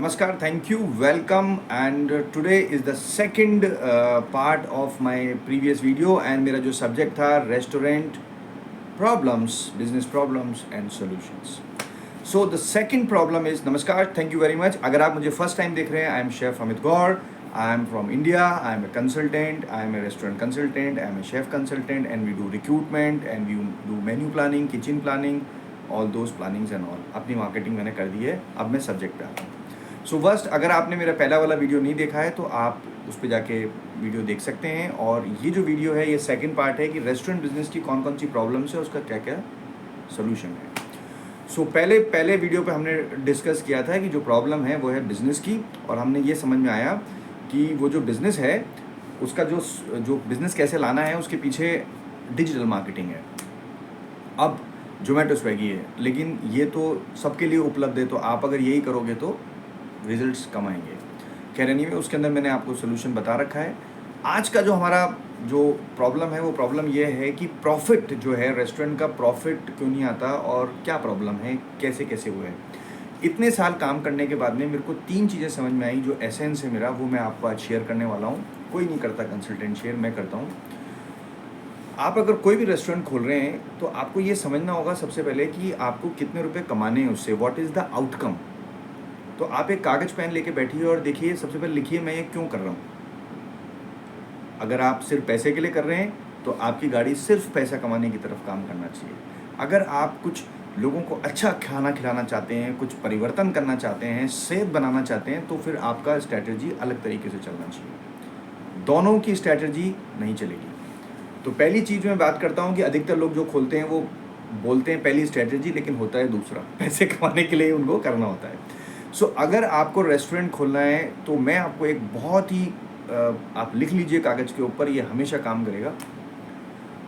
Namaskar, thank you, welcome, and today is the second part of my previous video and मेरा जो subject था restaurant problems, business problems and solutions. So the second problem is Namaskar, thank you very much. अगर आप मुझे first time देख रहे हैं, I am Chef Amit Gaur. I am from India. I am a consultant. I am a restaurant consultant. I am a chef consultant, and we do recruitment and we do menu planning, kitchen planning, all those plannings and all. अपनी marketing मैंने कर दी है. अब मैं subject पे आता हूँ. So first अगर आपने मेरा पहला वाला वीडियो नहीं देखा है तो आप उस पर जाके वीडियो देख सकते हैं, और ये जो वीडियो है ये सेकंड पार्ट है कि रेस्टोरेंट बिजनेस की कौन कौन सी प्रॉब्लम्स है, उसका क्या क्या सोल्यूशन है. सो पहले वीडियो पे हमने डिस्कस किया था कि जो प्रॉब्लम है वो है बिज़नेस की, और हमने ये समझ में आया कि वो जो बिज़नेस है उसका जो बिज़नेस कैसे लाना है उसके पीछे डिजिटल मार्केटिंग है. अब जोमेटो स्विगी है, लेकिन ये तो सबके लिए उपलब्ध है, तो आप अगर यही करोगे तो रिजल्ट्स कम आएंगे. खैर एनीवे, उसके अंदर मैंने आपको सोल्यूशन बता रखा है. आज का जो हमारा जो प्रॉब्लम है वो प्रॉब्लम ये है कि प्रॉफिट जो है, रेस्टोरेंट का प्रॉफिट क्यों नहीं आता और क्या प्रॉब्लम है, कैसे कैसे हुए है. इतने साल काम करने के बाद में मेरे को 3 चीज़ें समझ में आई जो एसेंस है मेरा, वो मैं आपको आज शेयर करने वाला हूँ. कोई नहीं करता कंसल्टेंट शेयर, मैं करता हूँ. आप अगर कोई भी रेस्टोरेंट खोल रहे हैं तो आपको ये समझना होगा सबसे पहले कि आपको कितने रुपये कमाने हैं उससे, व्हाट इज़ द आउटकम. तो आप एक कागज़ पेन लेके बैठिए और देखिए, सबसे पहले लिखिए मैं ये क्यों कर रहा हूँ. अगर आप सिर्फ पैसे के लिए कर रहे हैं तो आपकी गाड़ी सिर्फ पैसा कमाने की तरफ काम करना चाहिए. अगर आप कुछ लोगों को अच्छा खाना खिलाना चाहते हैं, कुछ परिवर्तन करना चाहते हैं, सेहत बनाना चाहते हैं, तो फिर आपका स्ट्रैटेजी अलग तरीके से चलना चाहिए. दोनों की स्ट्रैटेजी नहीं चलेगी. तो पहली चीज़ मैं बात करता हूँ कि अधिकतर लोग जो खोलते हैं वो बोलते हैं पहली स्ट्रैटेजी, लेकिन होता है दूसरा. पैसे कमाने के लिए उनको करना होता है. सो अगर आपको रेस्टोरेंट खोलना है तो मैं आपको एक बहुत ही आप लिख लीजिए कागज़ के ऊपर, ये हमेशा काम करेगा.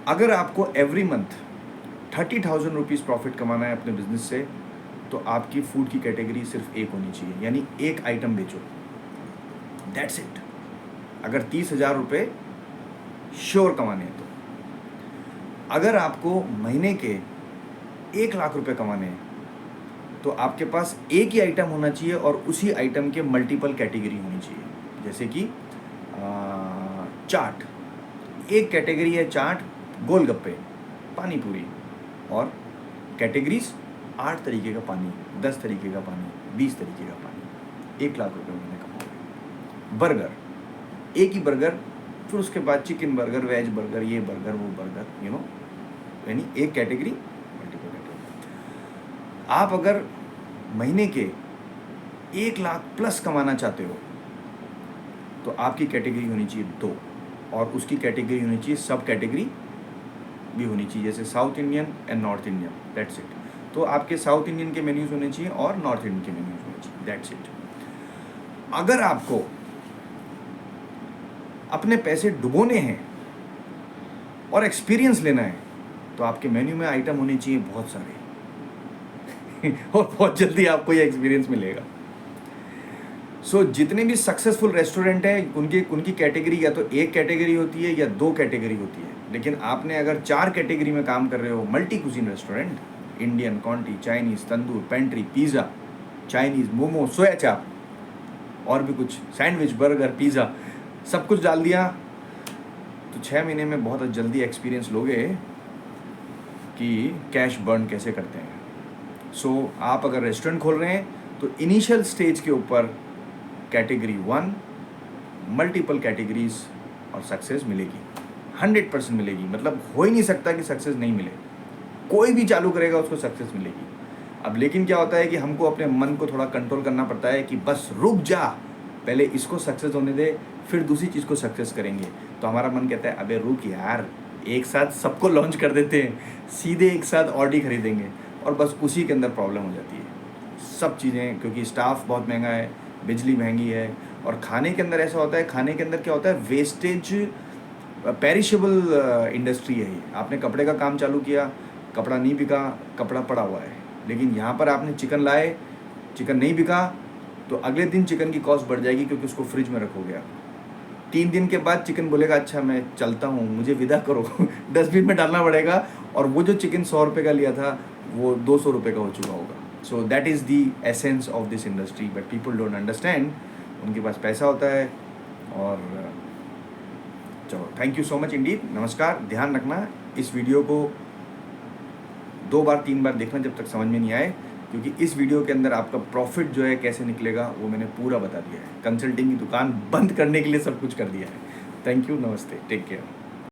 अगर आपको एवरी मंथ 30,000 रुपीज़ प्रॉफिट कमाना है अपने बिजनेस से, तो आपकी फूड की कैटेगरी सिर्फ एक होनी चाहिए, यानी एक आइटम बेचो. That's it. अगर 30,000 रुपये श्योर कमाने हैं तो. अगर आपको महीने के 1,00,000 रुपये कमाने हैं तो आपके पास एक ही आइटम होना चाहिए और उसी आइटम के मल्टीपल कैटेगरी होनी चाहिए. जैसे कि चाट, एक कैटेगरी है चाट, गोलगप्पे, पानी पूरी, और कैटेगरीज 8 तरीके का पानी, 10 तरीके का पानी, 20 तरीके का पानी. 1,00,000 रुपये महीने कमाओगे. बर्गर, एक ही बर्गर, फिर उसके बाद चिकन बर्गर, वेज बर्गर, ये बर्गर, वो बर्गर, यानी एक कैटेगरी मल्टीपल कैटेगरी. आप अगर महीने के 1,00,000 प्लस कमाना चाहते हो तो आपकी कैटेगरी होनी चाहिए 2, और उसकी कैटेगरी होनी चाहिए, सब कैटेगरी भी होनी चाहिए, जैसे south Indian and north Indian. That's it. तो आपके साउथ इंडियन के मेन्यूज़ होने चाहिए और नॉर्थ इंडियन के मेन्यूज़ होने चाहिए. That's it. अगर आपको अपने पैसे डुबोने हैं और एक्सपीरियंस लेना है तो आपके मेन्यू में आइटम होने चाहिए बहुत सारे और बहुत जल्दी आपको ये एक्सपीरियंस मिलेगा. सो जितने भी सक्सेसफुल रेस्टोरेंट हैं उनकी कैटेगरी या तो एक कैटेगरी होती है या 2 कैटेगरी होती है. लेकिन आपने अगर 4 कैटेगरी में काम कर रहे हो, multi cuisine restaurant, Indian, conti, Chinese, tandoor, pantry, pizza, Chinese, momo, soya chaap, और भी कुछ, सैंडविच, बर्गर, पिज़्ज़ा, सब कुछ डाल दिया, तो 6 महीने में बहुत जल्दी एक्सपीरियंस लोगे कि कैश बर्न कैसे करते हैं. सो आप अगर रेस्टोरेंट खोल रहे हैं तो इनिशियल स्टेज के ऊपर कैटेगरी 1, मल्टीपल कैटेगरीज, और सक्सेस मिलेगी, 100% मिलेगी. मतलब हो ही नहीं सकता कि सक्सेस नहीं मिले. कोई भी चालू करेगा उसको सक्सेस मिलेगी. अब लेकिन क्या होता है कि हमको अपने मन को थोड़ा कंट्रोल करना पड़ता है कि बस रुक जा, पहले इसको सक्सेस होने दे, फिर दूसरी चीज़ को सक्सेस करेंगे. तो हमारा मन कहता है अबे रुक यार, एक साथ सबको लॉन्च कर देते हैं, सीधे एक साथ ऑडी खरीदेंगे, और बस उसी के अंदर प्रॉब्लम हो जाती है. सब चीज़ें, क्योंकि स्टाफ बहुत महंगा है, बिजली महंगी है, और खाने के अंदर ऐसा होता है, खाने के अंदर क्या होता है, वेस्टेज, पेरिशेबल इंडस्ट्री है ये. आपने कपड़े का काम चालू किया, कपड़ा नहीं बिका, कपड़ा पड़ा हुआ है. लेकिन यहाँ पर आपने चिकन लाए, चिकन नहीं बिका, तो अगले दिन चिकन की कॉस्ट बढ़ जाएगी क्योंकि उसको फ्रिज में रखोगे आप. 3 दिन के बाद चिकन बोलेगा अच्छा मैं चलता हूँ, मुझे विदा करो डस्टबिन में डालना पड़ेगा, और वो जो चिकन 100 रुपये का लिया था वो 200 रुपये का हो चुका होगा. So that is the essence of this industry, but people don't understand. उनके पास पैसा होता है और चलो, thank you so much Indeed. नमस्कार। ध्यान रखना, इस वीडियो को 2 बार 3 बार देखना जब तक समझ में नहीं आए, क्योंकि इस वीडियो के अंदर आपका प्रॉफिट जो है कैसे निकलेगा वो मैंने पूरा बता दिया है। कंसल्टिंग की दुकान बंद करने के लिए सब कुछ कर दिया है। थैंक यू, नमस्ते, टेक केयर।